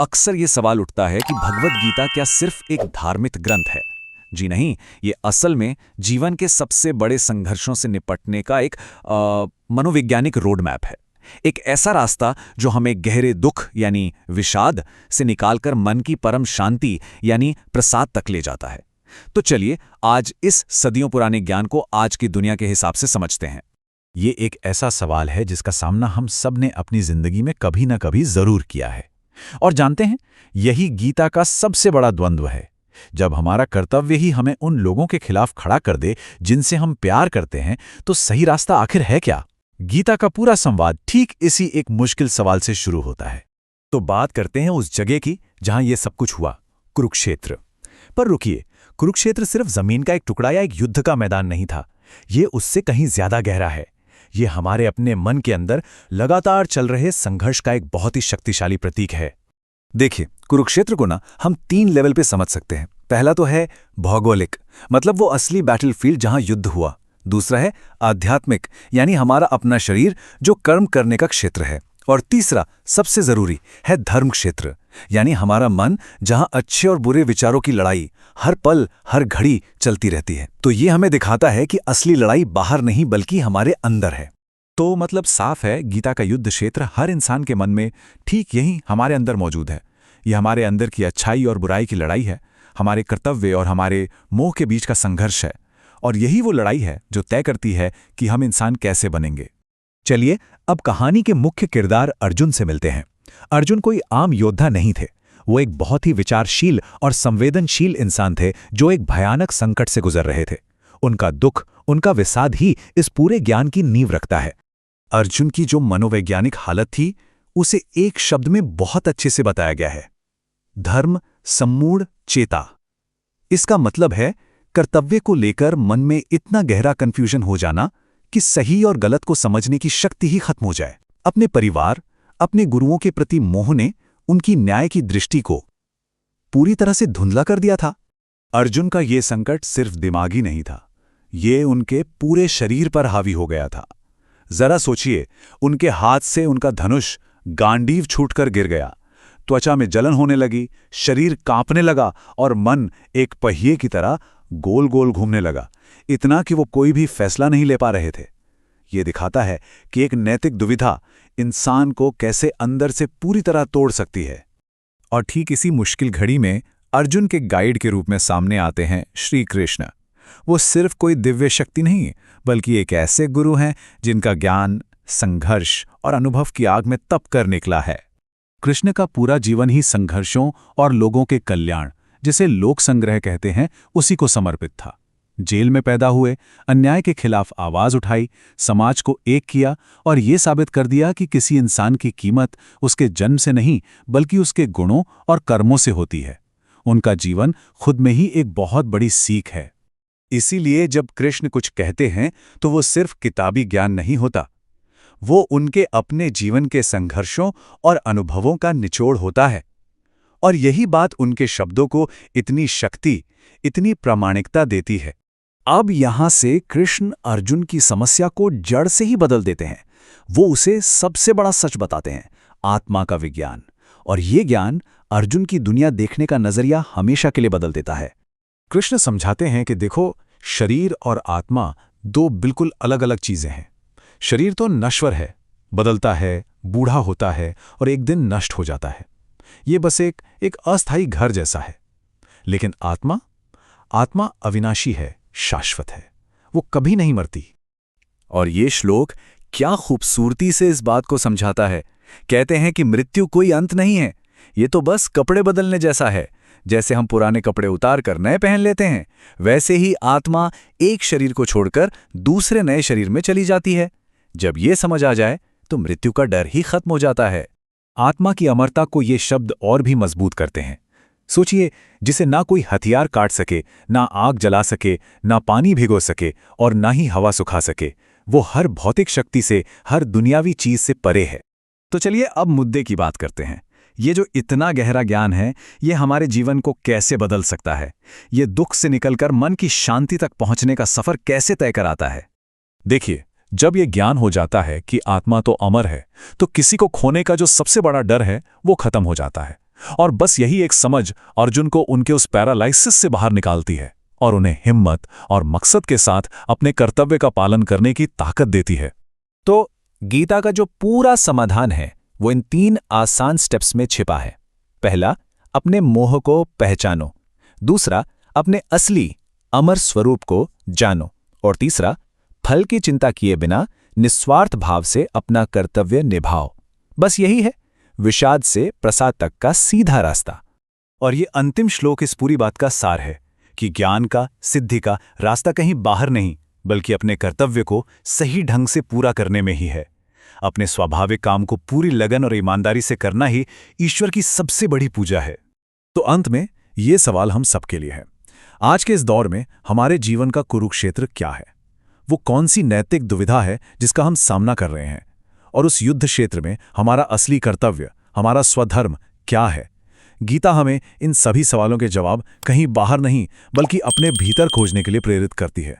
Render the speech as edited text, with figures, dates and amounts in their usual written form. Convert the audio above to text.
अक्सर ये सवाल उठता है कि भगवद गीता क्या सिर्फ एक धार्मिक ग्रंथ है। जी नहीं, ये असल में जीवन के सबसे बड़े संघर्षों से निपटने का एक मनोवैज्ञानिक रोड मैप है। एक ऐसा रास्ता जो हमें गहरे दुख यानी विषाद से निकालकर मन की परम शांति यानी प्रसाद तक ले जाता है। तो चलिए आज इस सदियों पुराने ज्ञान को आज की दुनिया के हिसाब से समझते हैं। ये एक ऐसा सवाल है जिसका सामना हम सब ने अपनी जिंदगी में कभी न कभी जरूर किया है। और जानते हैं, यही गीता का सबसे बड़ा द्वंद्व है। जब हमारा कर्तव्य ही हमें उन लोगों के खिलाफ खड़ा कर दे जिनसे हम प्यार करते हैं, तो सही रास्ता आखिर है क्या? गीता का पूरा संवाद ठीक इसी एक मुश्किल सवाल से शुरू होता है। तो बात करते हैं उस जगह की जहां यह सब कुछ हुआ, कुरुक्षेत्र। पर रुकिए, कुरुक्षेत्र सिर्फ जमीन का एक टुकड़ा या एक युद्ध का मैदान नहीं था। ये उससे कहीं ज्यादा गहरा है। ये हमारे अपने मन के अंदर लगातार चल रहे संघर्ष का एक बहुत ही शक्तिशाली प्रतीक है। देखिए, कुरुक्षेत्र को ना हम 3 लेवल पे समझ सकते हैं। पहला तो है भौगोलिक, मतलब वो असली बैटलफील्ड जहां युद्ध हुआ। दूसरा है आध्यात्मिक, यानी हमारा अपना शरीर जो कर्म करने का क्षेत्र है। और तीसरा सबसे जरूरी है धर्म क्षेत्र, यानी हमारा मन जहां अच्छे और बुरे विचारों की लड़ाई हर पल हर घड़ी चलती रहती है। तो ये हमें दिखाता है कि असली लड़ाई बाहर नहीं बल्कि हमारे अंदर है। तो मतलब साफ है, गीता का युद्ध क्षेत्र हर इंसान के मन में ठीक यही हमारे अंदर मौजूद है। ये हमारे अंदर की अच्छाई और बुराई की लड़ाई है, हमारे कर्तव्य और हमारे मोह के बीच का संघर्ष है। और यही वो लड़ाई है जो तय करती है कि हम इंसान कैसे बनेंगे। चलिए अब कहानी के मुख्य किरदार अर्जुन से मिलते हैं। अर्जुन कोई आम योद्धा नहीं थे। वो एक बहुत ही विचारशील और संवेदनशील इंसान थे जो एक भयानक संकट से गुजर रहे थे। उनका दुख, उनका विषाद ही इस पूरे ज्ञान की नींव रखता है। अर्जुन की जो मनोवैज्ञानिक हालत थी, उसे एक शब्द में बहुत अच्छे से बताया गया है: धर्म सम्मूढ़ चेता। इसका मतलब है कर्तव्य को लेकर मन में इतना गहरा कंफ्यूजन हो जाना कि सही और गलत को समझने की शक्ति ही खत्म हो जाए। अपने परिवार, अपने गुरुओं के प्रति मोह ने उनकी न्याय की दृष्टि को पूरी तरह से धुंधला कर दिया था। अर्जुन का ये संकट सिर्फ दिमागी नहीं था, ये उनके पूरे शरीर पर हावी हो गया था। जरा सोचिए, उनके हाथ से उनका धनुष गांडीव छूटकर गिर गया, त्वचा में जलन होने लगी, शरीर कांपने लगा और मन एक पहिए की तरह गोल गोल घूमने लगा, इतना कि वो कोई भी फैसला नहीं ले पा रहे थे। ये दिखाता है कि एक नैतिक दुविधा इंसान को कैसे अंदर से पूरी तरह तोड़ सकती है। और ठीक इसी मुश्किल घड़ी में अर्जुन के गाइड के रूप में सामने आते हैं श्री कृष्ण। वो सिर्फ कोई दिव्य शक्ति नहीं, बल्कि एक ऐसे गुरु हैं जिनका ज्ञान, संघर्ष और अनुभव की आग में तप कर निकला है। कृष्ण का पूरा जीवन ही संघर्षों और लोगों के कल्याण, जिसे लोक संग्रह कहते हैं, उसी को समर्पित था। जेल में पैदा हुए, अन्याय के खिलाफ आवाज उठाई, समाज को एक किया और ये साबित कर दिया कि किसी इंसान की कीमत उसके जन्म से नहीं बल्कि उसके गुणों और कर्मों से होती है। उनका जीवन खुद में ही एक बहुत बड़ी सीख है। इसीलिए जब कृष्ण कुछ कहते हैं तो वो सिर्फ किताबी ज्ञान नहीं होता, वो उनके अपने जीवन के संघर्षों और अनुभवों का निचोड़ होता है। और यही बात उनके शब्दों को इतनी शक्ति, इतनी प्रामाणिकता देती है। अब यहां से कृष्ण अर्जुन की समस्या को जड़ से ही बदल देते हैं। वो उसे सबसे बड़ा सच बताते हैं, आत्मा का विज्ञान। और ये ज्ञान अर्जुन की दुनिया देखने का नजरिया हमेशा के लिए बदल देता है। कृष्ण समझाते हैं कि देखो, शरीर और आत्मा 2 बिल्कुल अलग अलग चीजें हैं। शरीर तो नश्वर है, बदलता है, बूढ़ा होता है और एक दिन नष्ट हो जाता है। ये बस एक अस्थायी घर जैसा है। लेकिन आत्मा अविनाशी है, शाश्वत है, वो कभी नहीं मरती। और ये श्लोक क्या खूबसूरती से इस बात को समझाता है। कहते हैं कि मृत्यु कोई अंत नहीं है, ये तो बस कपड़े बदलने जैसा है। जैसे हम पुराने कपड़े उतार कर नए पहन लेते हैं, वैसे ही आत्मा एक शरीर को छोड़कर दूसरे नए शरीर में चली जाती है। जब ये समझ आ जाए तो मृत्यु का डर ही खत्म हो जाता है। आत्मा की अमरता को ये शब्द और भी मजबूत करते हैं। सोचिए, जिसे ना कोई हथियार काट सके, ना आग जला सके, ना पानी भिगो सके और ना ही हवा सुखा सके, वो हर भौतिक शक्ति से, हर दुनियावी चीज से परे है। तो चलिए अब मुद्दे की बात करते हैं। ये जो इतना गहरा ज्ञान है, ये हमारे जीवन को कैसे बदल सकता है? ये दुख से निकलकर मन की शांति तक पहुंचने का सफर कैसे तय कराता है? देखिए, जब ये ज्ञान हो जाता है कि आत्मा तो अमर है, तो किसी को खोने का जो सबसे बड़ा डर है वो खत्म हो जाता है। और बस यही एक समझ अर्जुन को उनके उस पैरालाइसिस से बाहर निकालती है और उन्हें हिम्मत और मकसद के साथ अपने कर्तव्य का पालन करने की ताकत देती है। तो गीता का जो पूरा समाधान है वो इन 3 आसान स्टेप्स में छिपा है। पहला, अपने मोह को पहचानो। दूसरा, अपने असली अमर स्वरूप को जानो। और तीसरा, फल की चिंता किए बिना निस्वार्थ भाव से अपना कर्तव्य निभाओ। बस यही है विषाद से प्रसाद तक का सीधा रास्ता। और ये अंतिम श्लोक इस पूरी बात का सार है कि ज्ञान का, सिद्धि का रास्ता कहीं बाहर नहीं, बल्कि अपने कर्तव्य को सही ढंग से पूरा करने में ही है। अपने स्वाभाविक काम को पूरी लगन और ईमानदारी से करना ही ईश्वर की सबसे बड़ी पूजा है। तो अंत में ये सवाल हम सबके लिए है, आज के इस दौर में हमारे जीवन का कुरुक्षेत्र क्या है? वो कौन सी नैतिक दुविधा है जिसका हम सामना कर रहे हैं? और उस युद्ध क्षेत्र में हमारा असली कर्तव्य, हमारा स्वधर्म क्या है? गीता हमें इन सभी सवालों के जवाब कहीं बाहर नहीं, बल्कि अपने भीतर खोजने के लिए प्रेरित करती है।